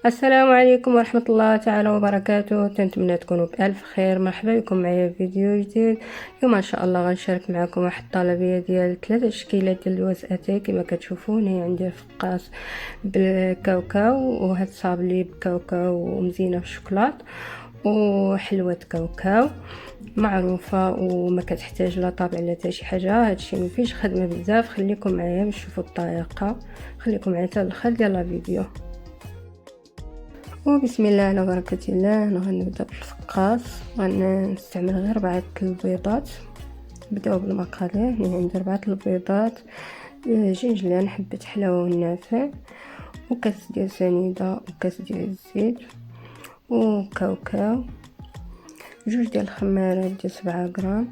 السلام عليكم ورحمة الله تعالى وبركاته. تنتمنى تكونوا بألف خير. مرحبا بكم معايا في فيديو جديد. اليوم ان شاء الله غنشارك معكم واحد الطلبيه ديال 3 تشكيلات ديال اللوز اتاي. كما كتشوفون هي عندي فقاس بالكاوكاو، وهاد الصابلي بكاوكاو ومزينه بالشوكولات، وحلوه كاوكاو معروفه وما كتحتاج لا طابع لا حتى شي حاجه. هادشي مفيش خدمه بزاف. خليكم معايا باش تشوفوا الطريقه، خليكم معايا حتى الاخر ديال الفيديو. وبسم الله على بركة الله. انا غنبدا بالفقاس، غنستعمل غير 4 البيضات. نبداو بالمقادير. يعني عندي 4 البيضات، جنجلان، حبه حلاوه والنافع، وكاس ديال سنيده، وكاس ديال الزيت، وكاوكاو، 2 ديال الخمارات ديال 7 غرام،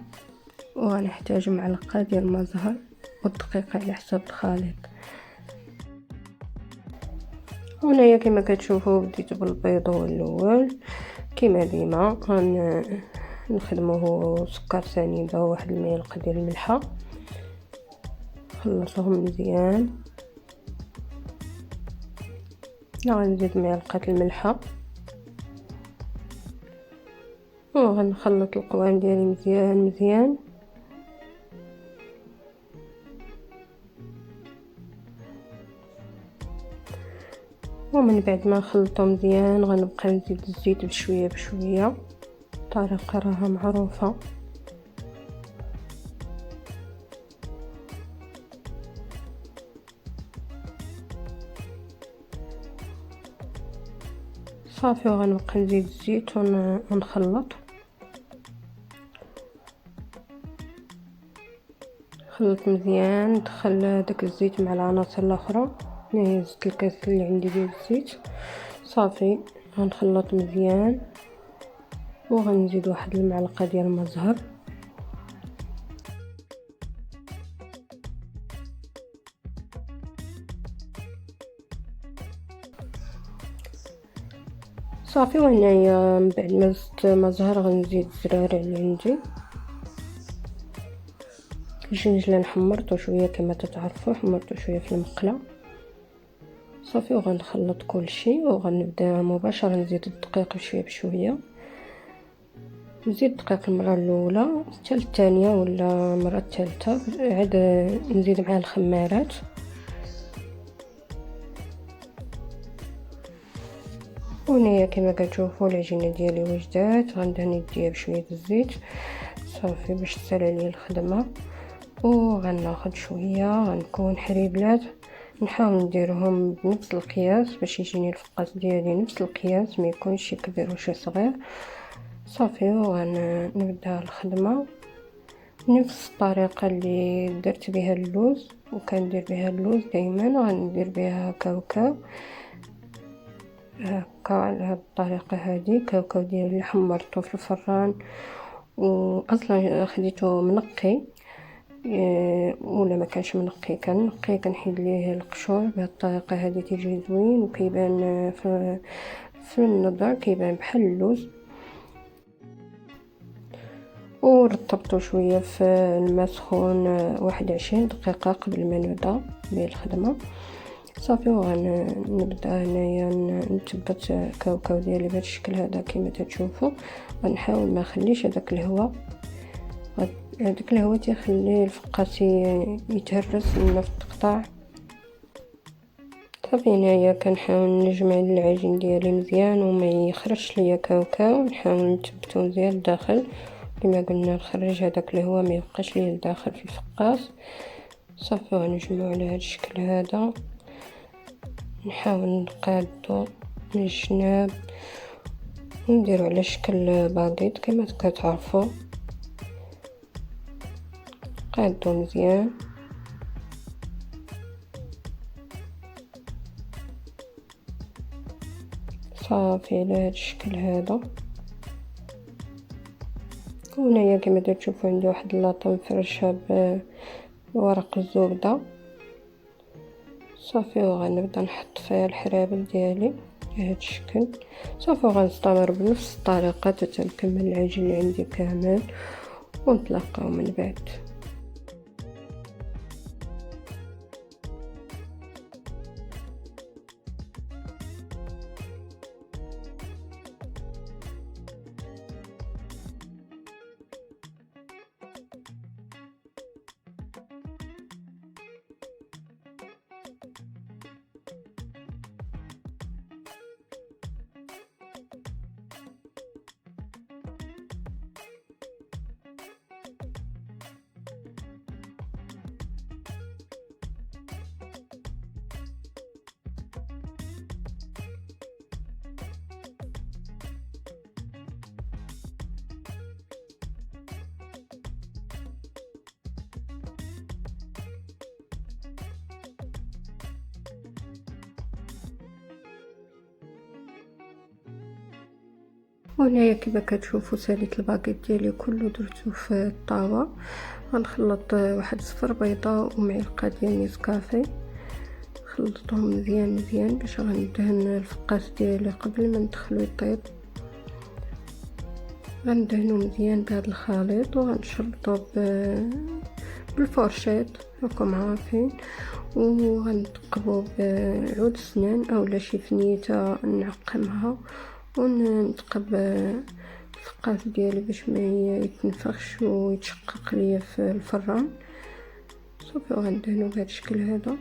وغنحتاج معلقه ديال المزهر والدقيق على حسب الخليط. هنايا كما كتشوفوا بديت بالبيض هو الاول. كما ديما نخدموه سكر سنيده وواحد الملعقه ديال الملحه، خلطوهم مزيان. غنزيد معلقه الملحه، وغنخلط القوام ديالي مزيان. ومن بعد ما نخلطو مزيان غنبقى نزيد الزيت بشويه بشويه. الطريقه راها معروفه. صافي، وغنبقى نزيد الزيت ونخلط. خلط مزيان، ندخل داك الزيت مع العناصر الاخرى. هنا زدت الكاس اللي عندي ديال الزيت. صافي، غنخلط مزيان، وغنزيد واحد المعلقه ديال المزهر. صافي، وهنايا من بعد ما زدت مزهر غنزيد الزراري اللي عندي. الجنجلان حمرته شويه كما تتعرفوا، حمرته شويه في المقله. صافي، وغنخلط كلشي، وغنبدا مباشره نزيد الدقيق بشويه بشويه. نزيد الدقيق المره الاولى حتى الثانيه ولا المره الثالثه، عاد نزيد معاه الخمارات. وهنايا كما كتشوفوا العجينه ديالي وجدات. غندهن يديا بشويه الزيت صافي باش تسهل عليا الخدمه. وغناخد شويه، غنكون حريبلات، نحاول نديرهم بنفس القياس باش يجيني الفقاس ديالي نفس القياس، ما يكونش شي كبير وشي صغير. صافي، وغنبدا الخدمه نفس الطريقه اللي درت بها اللوز، وكندير بها اللوز دائما غندير بها كاوكاو. هكا على هاد الطريقه هذه. كاوكاو ديالي اللي حمرته في الفران، واصلا خديته منقي، ولا ما كانش منقي كنقي كنحيد ليه القشور. بهذه الطريقه هذه تيجي زوين وكيبان في النظر كيبان بحال اللوز. ورطبته شويه في الماء سخون 21 دقيقه قبل ما نبدا بالخدمه. صافي، وغنبدا هنايا نثبت كاوكاو ديالي بهذا الشكل هذا كما تشوفوا. غنحاول ما نخليش هذاك الهواء، هذاك الهواء تيخلي الفقاس يتهرس لنا في التقطاع. صافي، هنايا كنحاول نجمع العجين ديالي مزيان وما يخرجش ليا كاوكاو. نحاول نثبتو مزيان الداخل كما قلنا، نخرج هذاك الهواء ما يبقاش ليا الداخل في الفقاس. صافي، غنجمعو على هذا الشكل هذا. نحاول نقادو من الجناب ونديرو على شكل باغيت كما كتعرفوا. قادو مزيان. صافي، على هذا الشكل هذا. وهنايا كما تشوفوا عندي واحد اللاطه مفرشه بورق الزبده. صافي، وغنبدا نحط فيها الحرابل ديالي بهذا الشكل. صافي، وغنستمر بنفس الطريقه حتى نكمل العجين اللي عندي كامل، ونتلاقاو من بعد. وهنايا كما كتشوفوا ساليت الباكيت ديالي كله درتو في الطاوه. غنخلط واحد صفر بيضه ومعلقه ديال نيسكافي، خلطهم مزيان مزيان باش غندهن الفقاس ديالي قبل ما ندخلو يطيب. غندهنو مزيان بهذا الخليط وغنشربطو بالفرشاط راكم عارفين، وغنثقبو بعود سنان اولا شي فنيته نعقمها ونثقب الفقاس ديالي باش ما يتنفخش ويتشقق ليا في الفران. صافي غندهنو بهذا الشكل هذا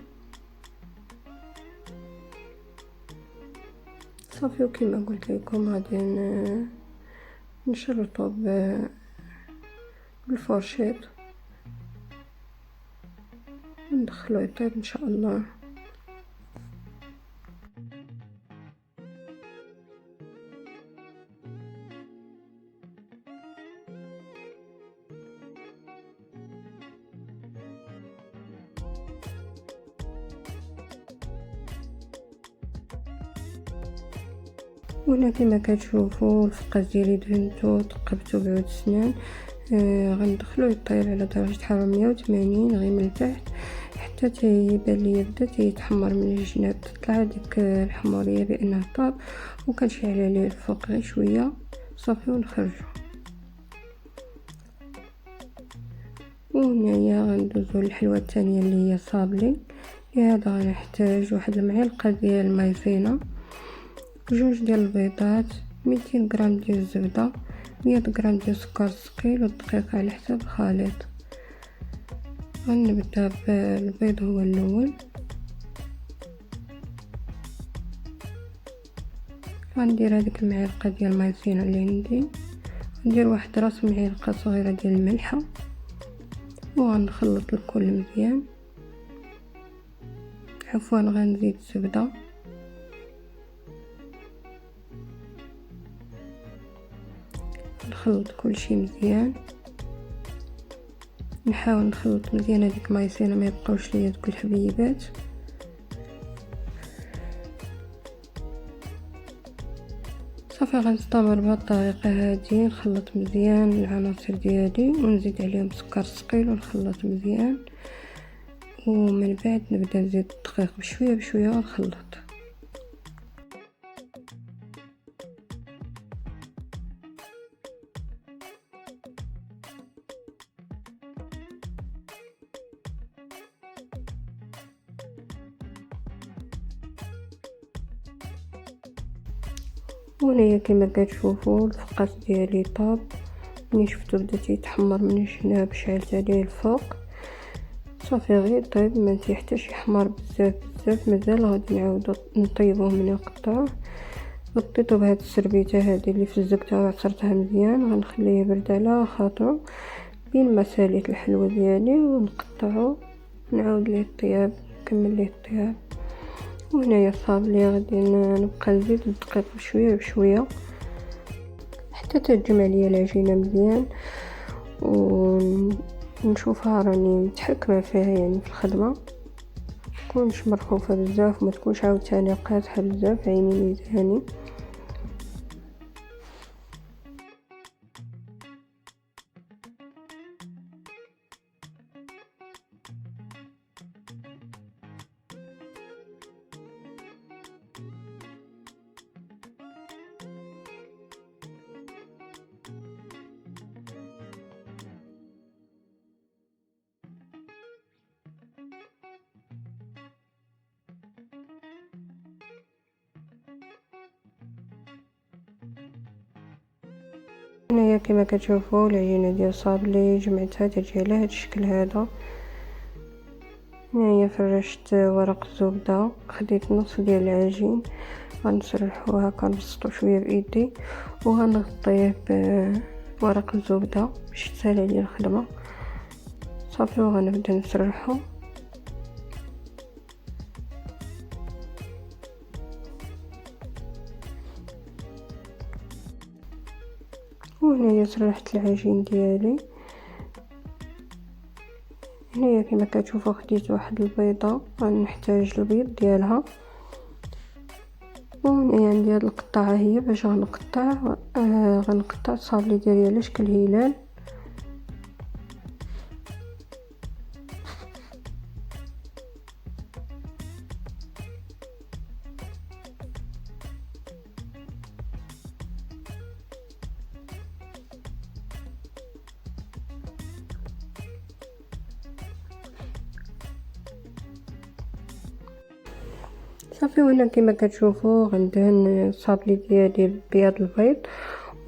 صافي. وكما قلت لكم غادي نشرطو بالفرشاط وندخلو يطيب ان شاء الله. وهنا كما كتشوفوا الفقاس ديالي دهنتو ثقبتو بعود السنان. غندخلو يطيب على درجه حراره 180 غير من التحت حتى تيبان ليا بدا تيتحمر من الجناب، تطلع ديك الحموريه بانه طاب، وكنشعل عليه الفوق غير شويه صافي ونخرجو. وهنايا غندوزو للحلوه الثانيه اللي هي صابلي. لهذا غنحتاج واحد المعلقه ديال المايزينا، جوج ديال البيضات، 200 غرام ديال الزبده، 100 غرام ديال السكر ثقيل والدقيق على حسب الخليط. غنبدا بالبيض هو الاول، غندير هذيك المعلقه ديال المايزينا اللي عندي، ندير واحد راس معلقه صغيره ديال الملحه وغنخلط الكل مزيان. عفوا غنزيد الزبده، نخلط كل شيء مزيان، نحاول نخلط مزيان هذيك المايسينا ما يبقاوش ليا دوك الحبيبات. صافي غنستمر بهذه الطريقه هذه، نخلط مزيان العناصر ديالي ونزيد عليهم سكر ثقيل ونخلط مزيان، ومن بعد نبدا نزيد الدقيق بشويه بشويه ونخلط. وهنايا كما كتشوفوا الفقاس ديالي طاب، ملي شفتو بدا تيتحمر من الجناب شعلت عليه الفوق صافي غير طيب، ما تيحتاجش يحمر بزاف بزاف، مازال غادي نعاودو نطيبوه من نقطعوه. غطيتو بهاد السربيته هذه اللي فزقتها وعصرتها مزيان، غنخليه يبرد على خاطرو بين ما ساليت الحلوه ديالي ونقطعو نعاود ليه الطياب نكمل ليه الطياب. وهنايا صابلي غادي نبقى نزيد الدقيق بشويه بشويه حتى تتجمع ليا العجينه مزيان، ونشوفها راني متحكمه فيها يعني في الخدمه، متكونش مرخوفه بزاف وما تكونش عاوتاني قاصحه بزاف عيني ميزاني. هنايا كما كتشوفوا العجينه ديال صابلي جمعتها تجي على هذا الشكل هذا. هنايا فرشت ورق الزبده، خديت نص ديال العجين غنسرحو هكا نبسطو شويه بايدي وغنغطيه بورق الزبده باش تسهل عليا الخدمه صافي، وغنبدا نسرحو. وهنايا سرحت العجين ديالي. هنايا كما كتشوفوا خديت واحد البيضه، غنحتاج البيض ديالها وهنا عندي هاد القطعه هي باش غنقطع غنقطع الصابلي ديالي على شكل هلال. صافي، وهنا كما كتشوفوا غندهن الصابلي ديالي ببياض البيض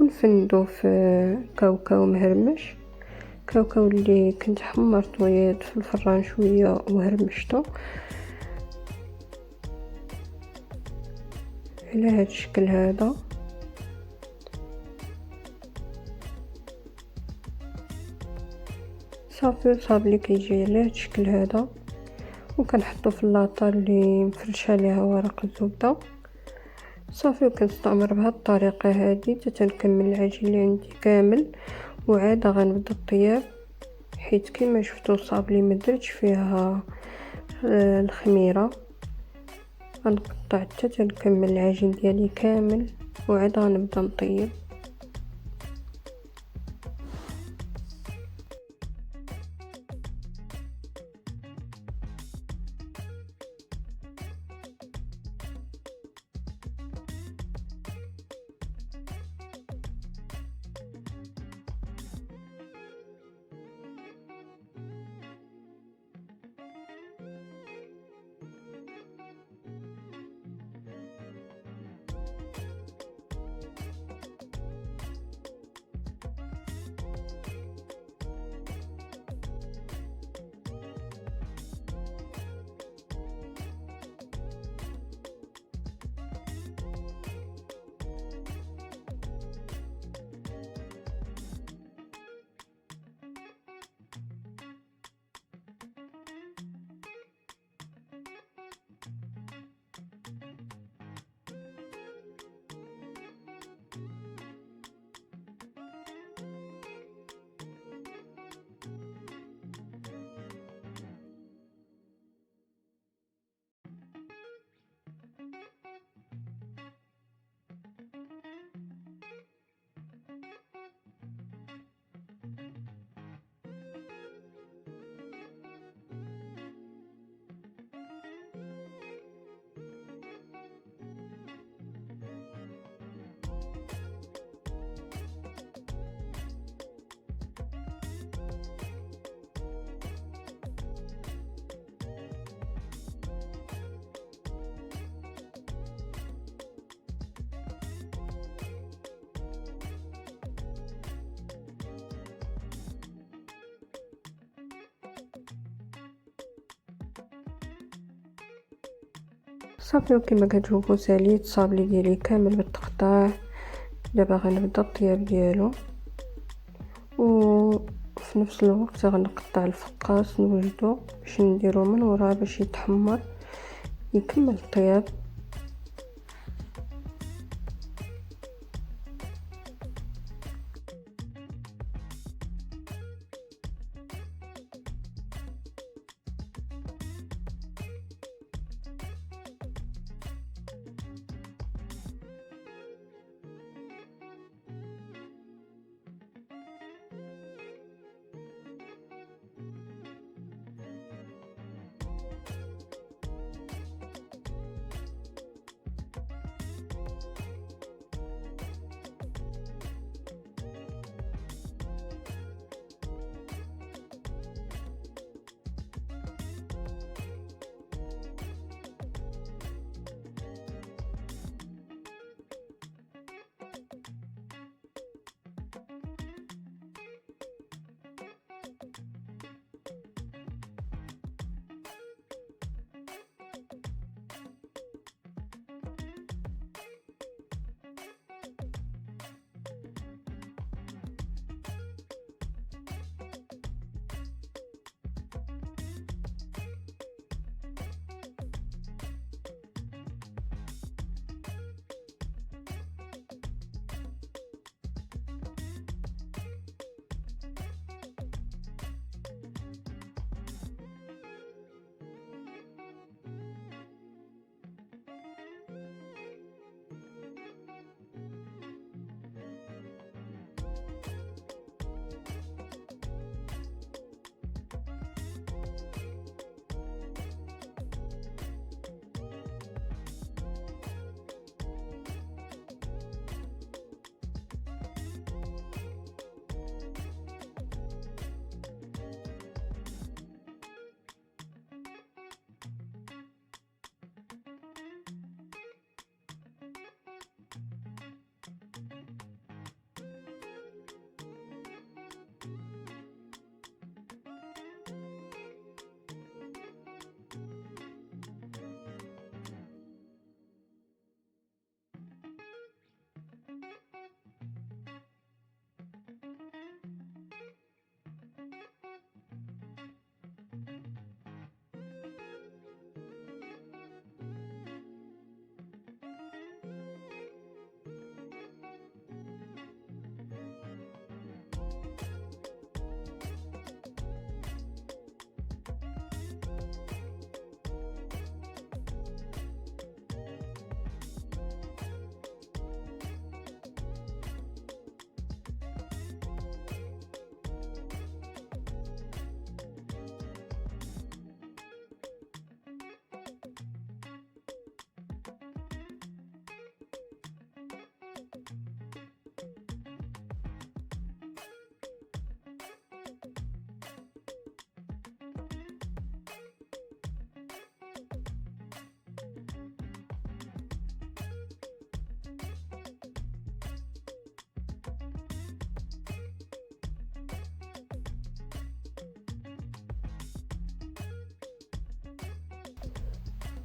ونفندو في كاوكاو مهرمش، كاوكاو اللي كنت حمرته في الفران شويه وهرمشته على هذا الشكل هذا. صافي، الصابلي كيجي على هذا الشكل هذا، وكنحطو في اللاطه اللي مفرش عليها ورق الزبده. صافي، وكنستمر بهذه الطريقه هذه حتى نكمل العجين اللي عندي كامل. وعاد غنبدا الطياب، حيت كما شفتوا الصابلي ما درتش فيها الخميره. غنقطع حتى نكمل العجين ديالي كامل، وعاد غنبدا نطيب. صافي، وكما كتشوفوا ساليت الصابلي ديالي كامل بالتقطاع. دابا غنبدا الطياب ديالو، وفي نفس الوقت غنقطع الفقاص نوجدو باش نديرو من وراه باش يتحمر يكمل الطياب.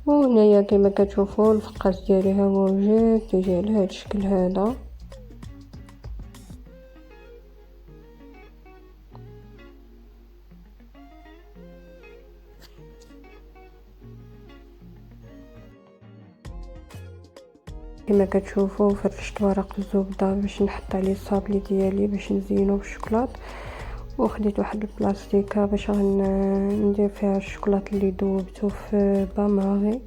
وهنايا كما كتشوفوا الفقاس ديالي ها هو وجد تيجي على هذا الشكل هذا. كما كتشوفوا فرشت ورق الزبده باش نحط عليه الصابلي ديالي باش نزينو بالشوكولات، وخديت واحد البلاستيكه باش ندير فيها الشوكولات اللي ذوبته في باماغي.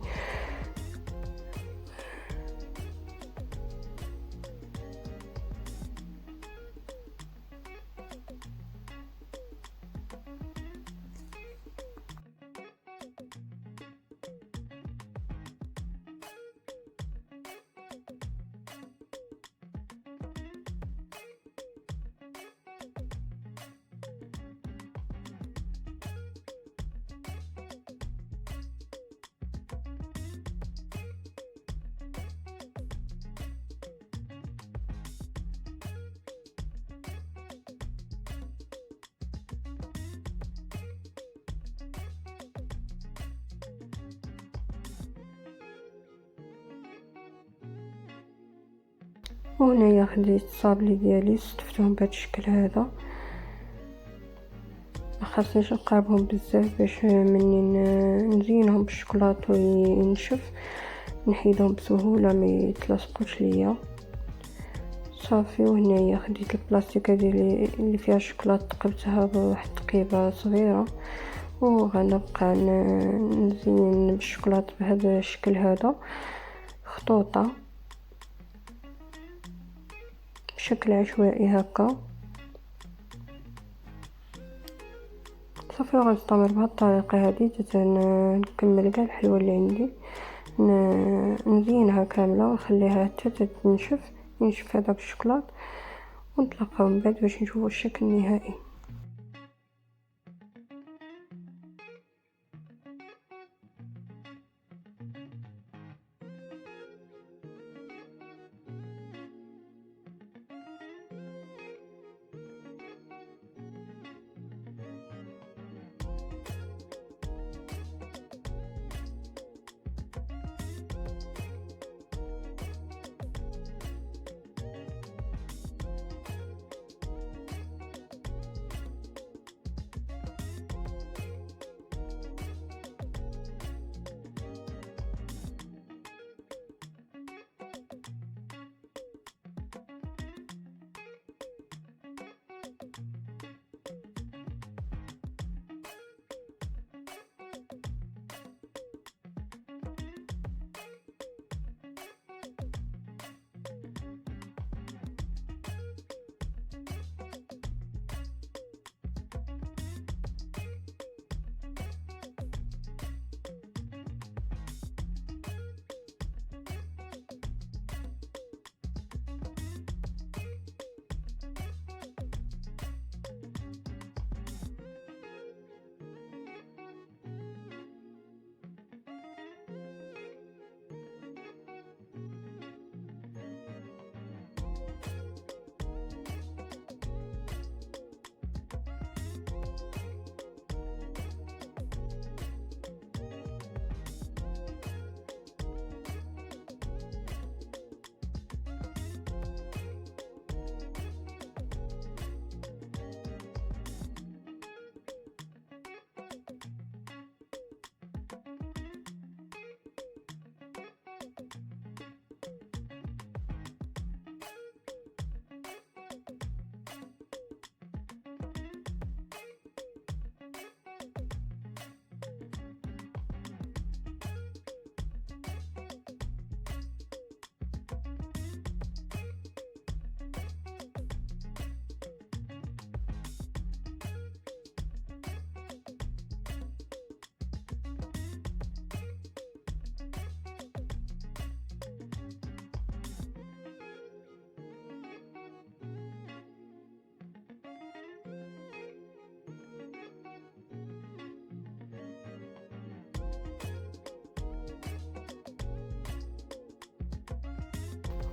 وهنايا خديت الصابلي ديالي صدفتهم بهذا الشكل هذا، ما خاصنيش نقربهم بزاف باش مني نزينهم بالشوكولاط وينشف نحيدهم بسهوله ما يتلصقوش ليا صافي. وهنايا خديت البلاستيكه ديالي اللي فيها الشوكولاط تقبتها بواحد التقيبه صغيره، وغنبقى نزين بالشوكولاط بهذا الشكل هذا خطوطه بشكل عشوائي هكا صافي. وغنستمر بهذه الطريقه هذه حتى نكمل كاع الحلوى اللي عندي، نزينها كامله ونخليها حتى ينشف هذاك الشوكولاط، ونتلاقاو من بعد باش نشوفوا الشكل النهائي.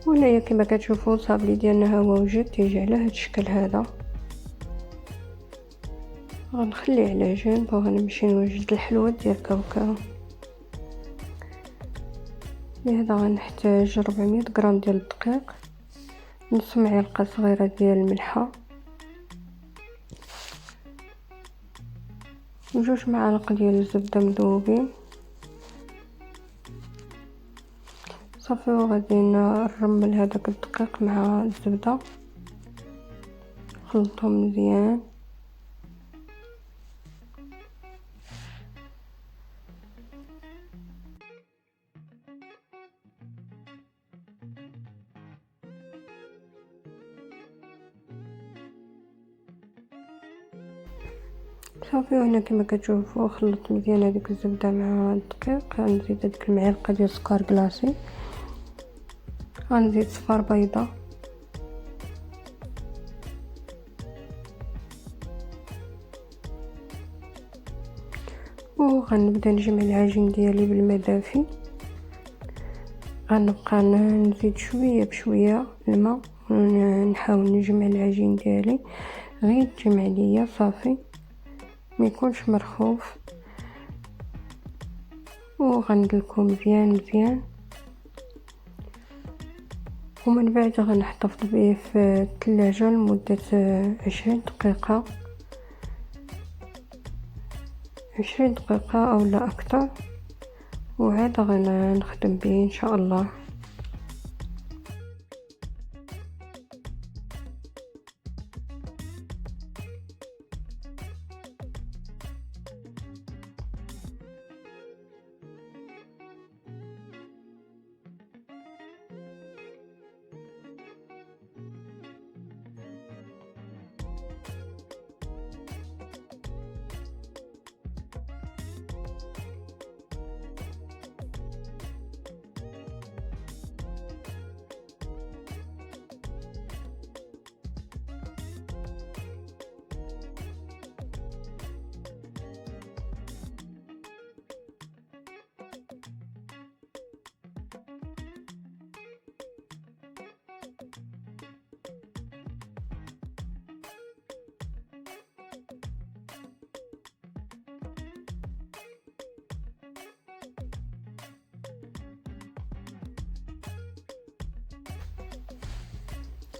وهنايا كما كتشوفوا الصابلي ديالنا ها هو وجد تيجي على هذا الشكل هذا. غنخليه على جنب وغنمشي نوجد الحلوى ديال كاوكاو. لهذا غنحتاج 400 غرام ديال الدقيق، نص معلقه صغيره ديال الملحه، وجوج معالق ديال الزبده مذوبين. صافي، وغادي نرمل هذاك الدقيق مع الزبده، خلطهم مزيان. صافي، وهنا كما كتشوفوا خلطت مزيان هذيك الزبده مع الدقيق. غنزيد هذيك المعلقه ديال السكر كلاصي، غنزيد صفار بيضه، وغنبدا نجمع العجين ديالي بالماء دافي. غنبقى نزيد شويه بشويه الماء ونحاول نجمع العجين ديالي غير تجمع ليا صافي، ما يكونش مرخوف. وغندلكو مزيان ومن بعد غنحتفظ به في الثلاجه لمده 20 دقيقه، 20 دقيقه او لا اكثر، وعاد غنخدم به ان شاء الله.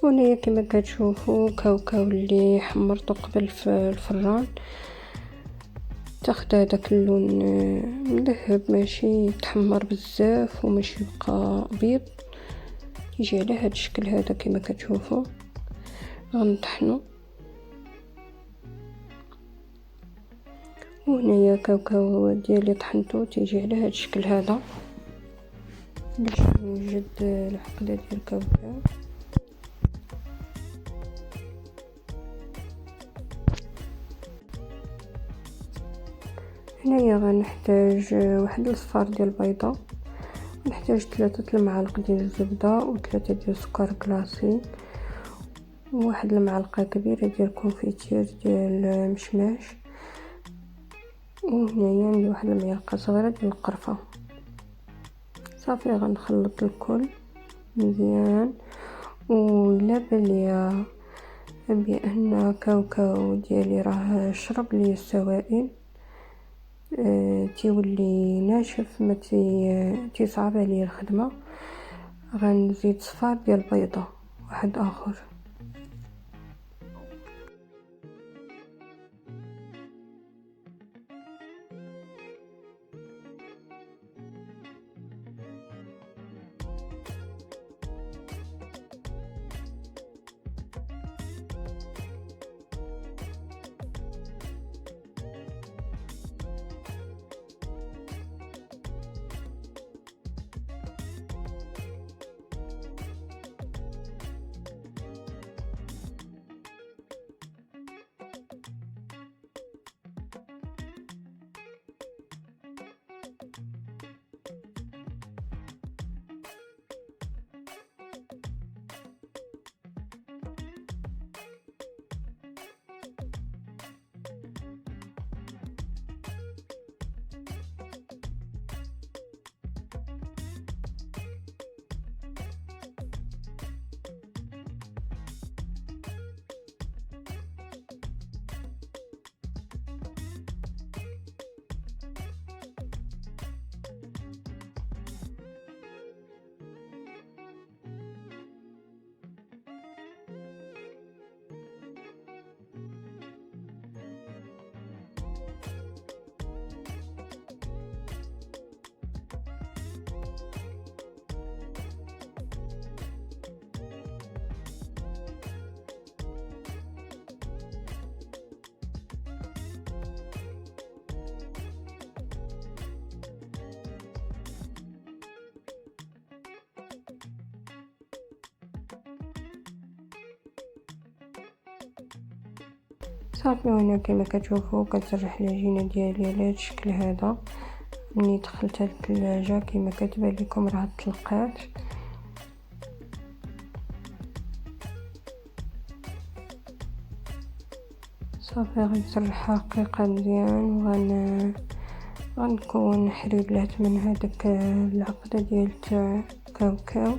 وهنا كما كتشوفوا كاوكاو اللي حمرته قبل في الفران، تاخد هذاك اللون مذهب، ماشي يتحمر بزاف وماشي يبقى ابيض، يجي على هذا الشكل هذا كما كتشوفوا. غنطحنوا. وهنايا كاوكاو ديالي طحنته تيجي على هذا الشكل هذا باش نوجد العقده ديال الكاوكاو. هنايا غنحتاج واحد الصفار ديال البيضه، نحتاج 3 المعالق ديال الزبده و3 ديال السكر كلاصي، وواحد المعلقه كبيره ديال كونفيتير ديال المشماش، وهنايا ندير واحد المعلقه صغيره ديال القرفه. صافي، غنخلط الكل مزيان. ولا باليا بان كاوكاو ديالي راه شرب لي السوائل، تيولي ناشف، ما تصعب عليه الخدمه، غنزيد صفار ديال البيضه واحد اخر. صافي. هنا كما كتشوفوا كنسرح العجينه ديالي على هذا الشكل هذا. ملي دخلتها للثلاجه كما كتبان لكم راه طلقات. صافي غنسرحها رقيقه مزيان غنكون حريبلات من هذاك العقده ديال تاع كاوكاو.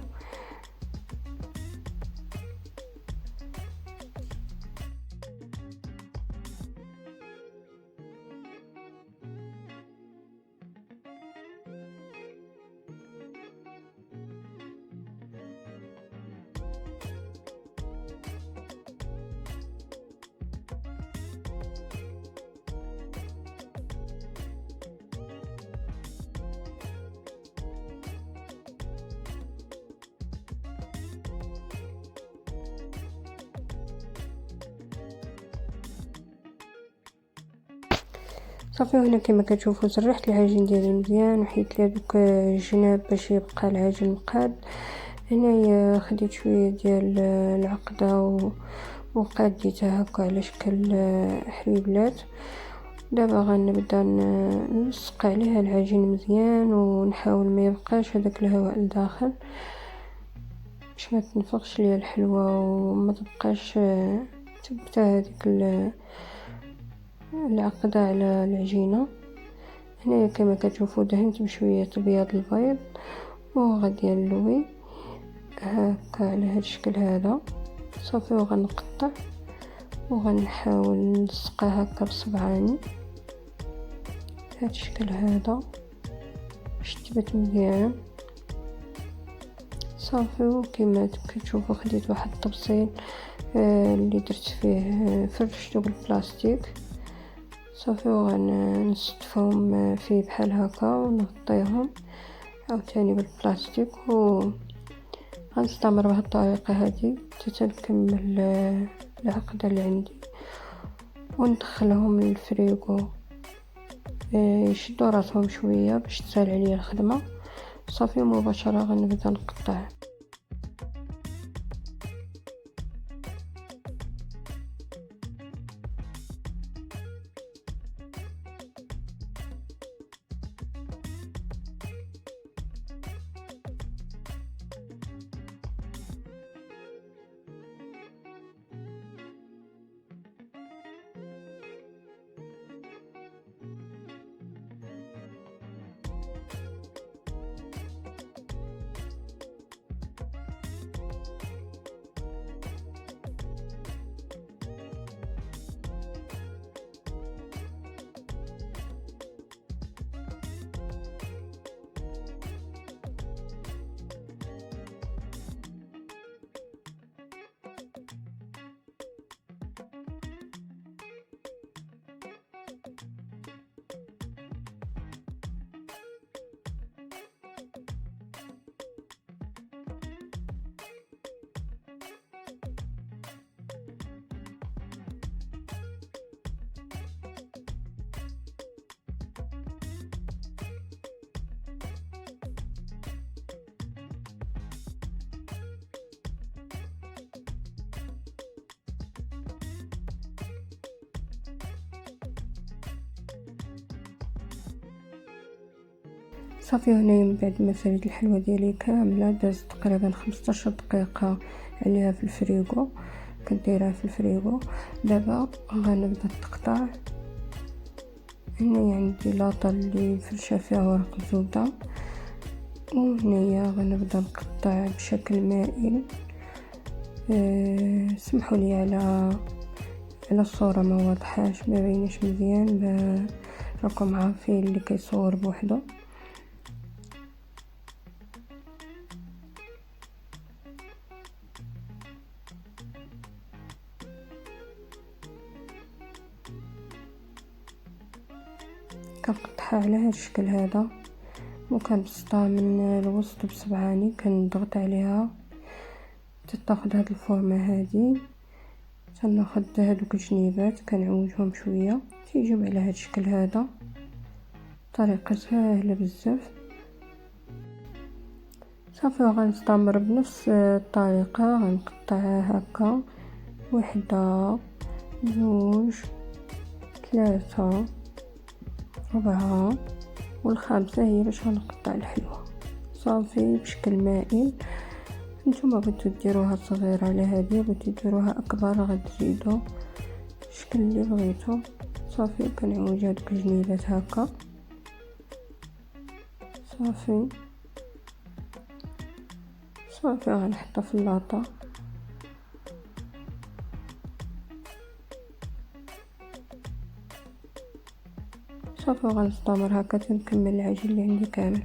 صافي. هنا كما كتشوفوا سرحت العجين ديالي مزيان وحيت ليه دوك الجناب باش يبقى العجين مقاد. هنايا خديت شويه ديال العقده وقاديتها هكا على شكل حريبلات. دابا غنبدا نلصق عليها العجين مزيان ونحاول ما يبقاش هذاك الهواء لداخل باش ما تنفخش ليا الحلوى وما تبقاش ثابته هذيك العقده على العجينه. هنايا كما كتشوفوا دهنت بشويه بياض البيض وغادي نلوي هكا على هذا الشكل هذا. صافي. وغنقطع وغنحاول نلصقها هكا بصبعاني بهذا الشكل هذا باش تثبت مزيان. صافي. وكما كتشوفوا خديت واحد الطبسيل اللي درت فيه فرشته بالبلاستيك. صافي. وغنستفهم فيه بحال هكا ونغطيهم عاوتاني بالبلاستيك غنستمر بهذه الطريقه هذه حتى نكمل العقده اللي عندي وندخلهم للفريغو يشدوا راسهم شويه باش تسهل عليا الخدمه. صافي. مباشره غنبدا نقطع. صافي. هنا من بعد ما فريت الحلوى ديالي كامله دازت تقريبا 15 دقيقه عليها في الفريغو. كديرها في الفريغو. دابا غنبدا نقطع. هنا عندي لاطه اللي فرشه فيها ورق الزبده وهنايا غنبدا نقطع بشكل مائل. سمحوا لي على الصوره ما واضحاش ما بينش مزيان راكم عارفين اللي كيصور بوحدو. كنقطعها على هذا الشكل هذا وكنبسطها من الوسط بصبعاني كنضغط عليها حتى تاخذ هاد الفورمه هذه. تناخذ هذوك الجنيبات كنعوجهم شويه تيجيو على هذا الشكل هذا. طريقه سهله بزاف. صافي. غنستمر بنفس الطريقه غنقطعها هكا وحده جوج، ثلاثة، ربعة، والخامسة هي باش غنقطع الحلوة. صافي بشكل مائل. نتوما بغيتو ديروها صغيرة على هادي، بغيتو ديروها اكبر غتزيدو الشكل اللي بغيتو. صافي كنعوج هادوك الجنيبات هكا. صافي غنحطها في اللاطه. صافي غنستمر هكا تنكمل العجين اللي عندي كامل.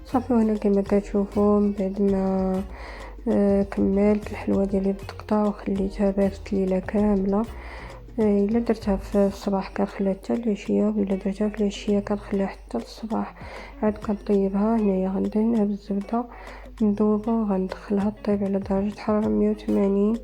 صافي هنا كما كتشوفوا من بعد ما كملت الحلوه ديالي بالتقطاع وخليتها باتت ليله كامله. الا درتها في الصباح كنخليها حتى العشيه، ولا درتها في العشيه كنخليها حتى الصباح. عاد كنطيبها. هنايا غندهنها بالزبده مذوبه وغندخلها طيب على درجه حراره 180.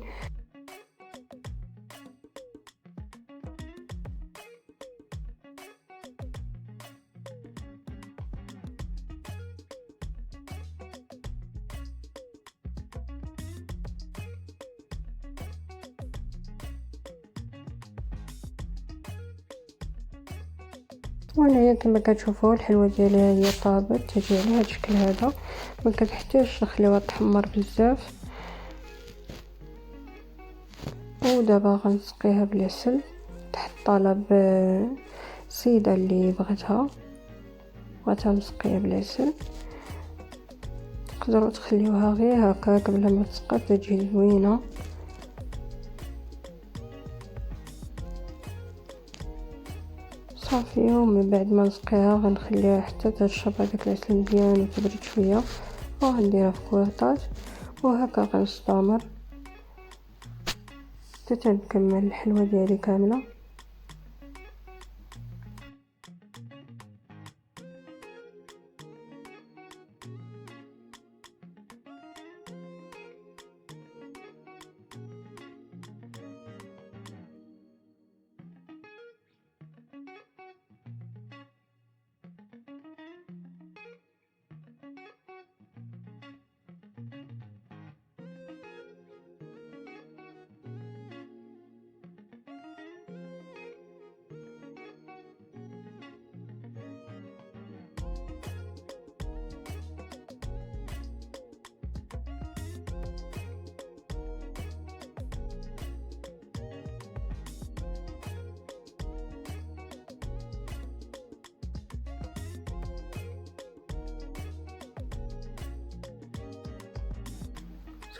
وهنايا كما كتشوفوا الحلوه ديالي هي طابت، تجي على هذا الشكل هذا. ما كتحتاجش نخليوها تحمر بزاف. ودابا غنسقيها بالعسل تحت طلب السيده اللي بغاتها مسقيه بالعسل. تقدروا تخليوها غير هكا قبل ما تسقى تجي زوينه. صافي، ومن بعد ما نسقيها غنخليها حتى تشرب هذاك العسل مزيان وتبرد شويه، وغنديرها في كويطات وهكا غنستمر حتى تنكمل الحلوه ديالي كامله.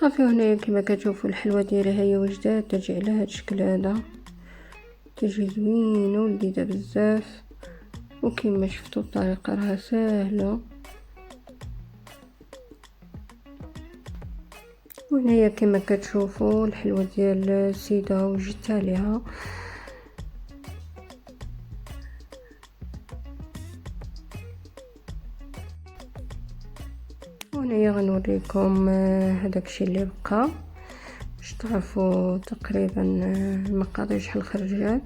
صافي، هنايا كما كتشوفوا الحلوه ديالي هي وجدات، تجي على هذا الشكل هذا، تجي زوينه ولذيذه بزاف. وكما شفتوا الطريقه راها سهله. وهنايا كما كتشوفوا الحلوه ديال السيده وجدت عليها. وهنايا غنوريكم هذاك الشيء اللي بقى باش تعرفوا تقريبا المقادير شحال خرجات.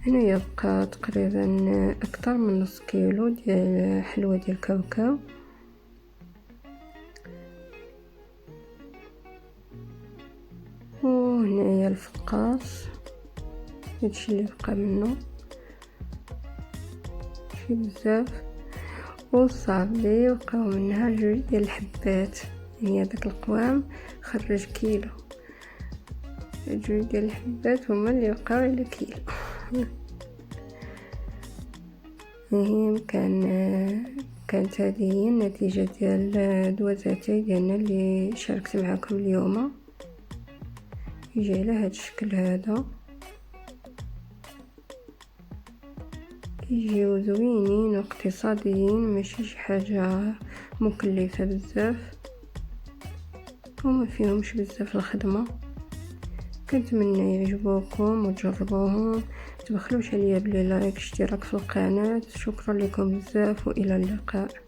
هنايا بقى تقريبا اكثر من نص كيلو ديال حلوه ديال الكاوكاو. وهنايا الفقاص هادشي اللي بقى منه شي بزاف. وصافي بقاو منها 2 ديال الحبات، يعني هذاك القوام خرج كيلو. 2 ديال الحبات هما اللي بقاو على كيلو. المهم كانت هذه هي النتيجه ديال دوازاتي ديالنا اللي شاركت معكم اليوم. يجي على هذا الشكل هذا، يجيو زوينين واقتصاديين، ماشي شي حاجه مكلفه بزاف وما فيهمش بزاف الخدمه. كنتمنى يعجبوكم وتجربوهم. تبخلوش عليا بلي لايك اشتراك في القناه. شكرا لكم بزاف والى اللقاء.